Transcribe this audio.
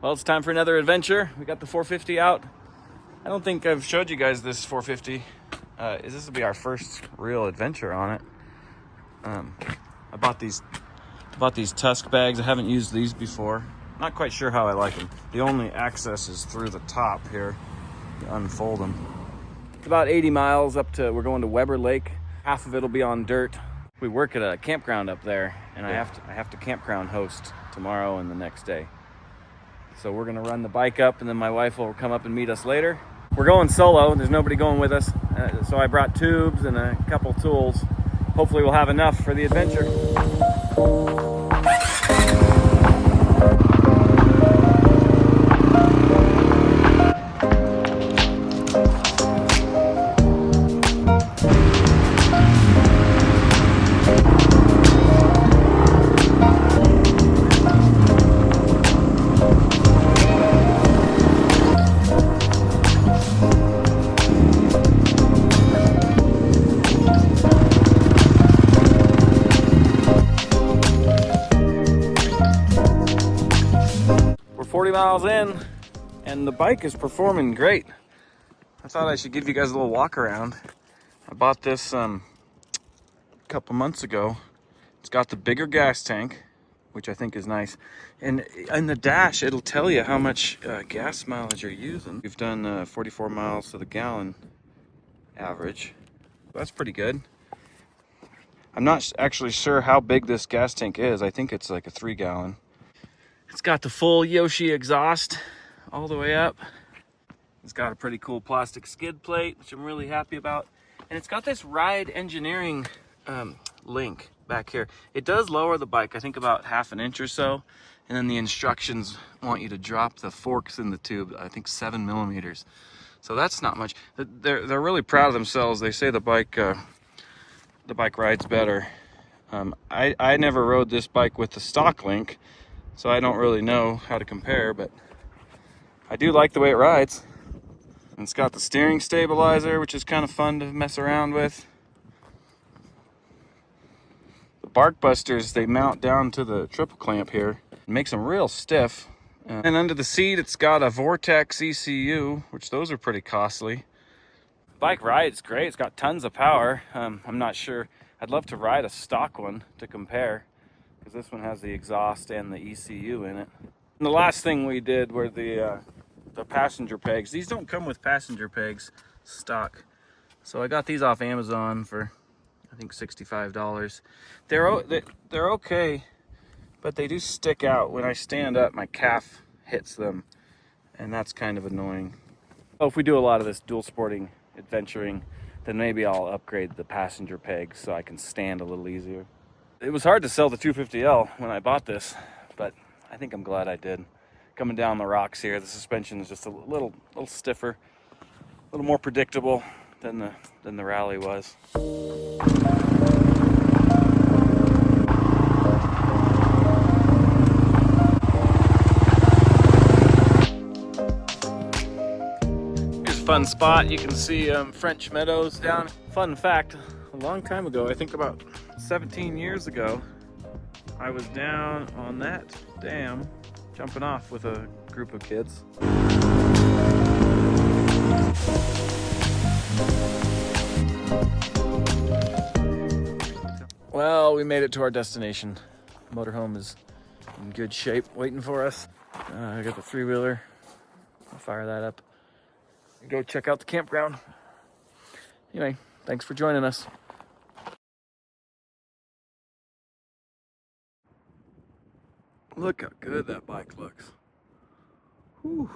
Well, it's time for another adventure. We got the 450 out. I don't think I've showed you guys this 450. This will be our first real adventure on it. I bought these tusk bags. I haven't used these before. Not quite sure how I like them. The only access is through the top here. You unfold them. It's about 80 miles up to, we're going to Weber Lake. Half of it'll be on dirt. We work at a campground up there, and I have to campground host tomorrow and the next day. So we're gonna run the bike up, and then my wife will come up and meet us later. We're going solo. There's nobody going with us. So I brought tubes and a couple tools. Hopefully we'll have enough for the adventure. We're 40 miles in, and the bike is performing great. I thought I should give you guys a little walk around. I bought this a couple months ago. It's got the bigger gas tank, which I think is nice. And in the dash, it'll tell you how much gas mileage you're using. We've done 44 miles to the gallon average. That's pretty good. I'm not actually sure how big this gas tank is. I think it's like a 3-gallon. It's got the full Yoshi exhaust all the way up. It's got a pretty cool plastic skid plate, which I'm really happy about. And it's got this ride engineering link back here. It does lower the bike, I think about 1/2 inch or so. And then the instructions want you to drop the forks in the tube, I think 7 millimeters. So that's not much. They're really proud of themselves. They say the bike rides better. I never rode this bike with the stock link, so I don't really know how to compare, but I do like the way it rides. And it's got the steering stabilizer, which is kind of fun to mess around with. The bark busters, they mount down to the triple clamp here. It makes them real stiff. And under the seat, it's got a Vortex ECU, which those are pretty costly. Bike rides great. It's got tons of power. I'm not sure. I'd love to ride a stock one to compare, because this one has the exhaust and the ECU in it. And the last thing we did were the passenger pegs. These don't come with passenger pegs stock, so I got these off Amazon for I think $65. They're okay, but they do stick out. When I stand up, my calf hits them, and that's kind of annoying. Oh, if we do a lot of this dual sporting adventuring, then maybe I'll upgrade the passenger pegs so I can stand a little easier. It was hard to sell the 250L when I bought this, but I think I'm glad I did. Coming down the rocks here, the suspension is just a little stiffer, a little more predictable than the Rally was. Here's a fun spot. You can see French meadows down. Fun fact, a long time ago, I think about 17 years ago, I was down on that dam jumping off with a group of kids. Well, we made it to our destination. Motorhome is in good shape waiting for us. I got the 3-wheeler. I'll fire that up and go check out the campground. Anyway, thanks for joining us. Look how good that bike looks. Whew.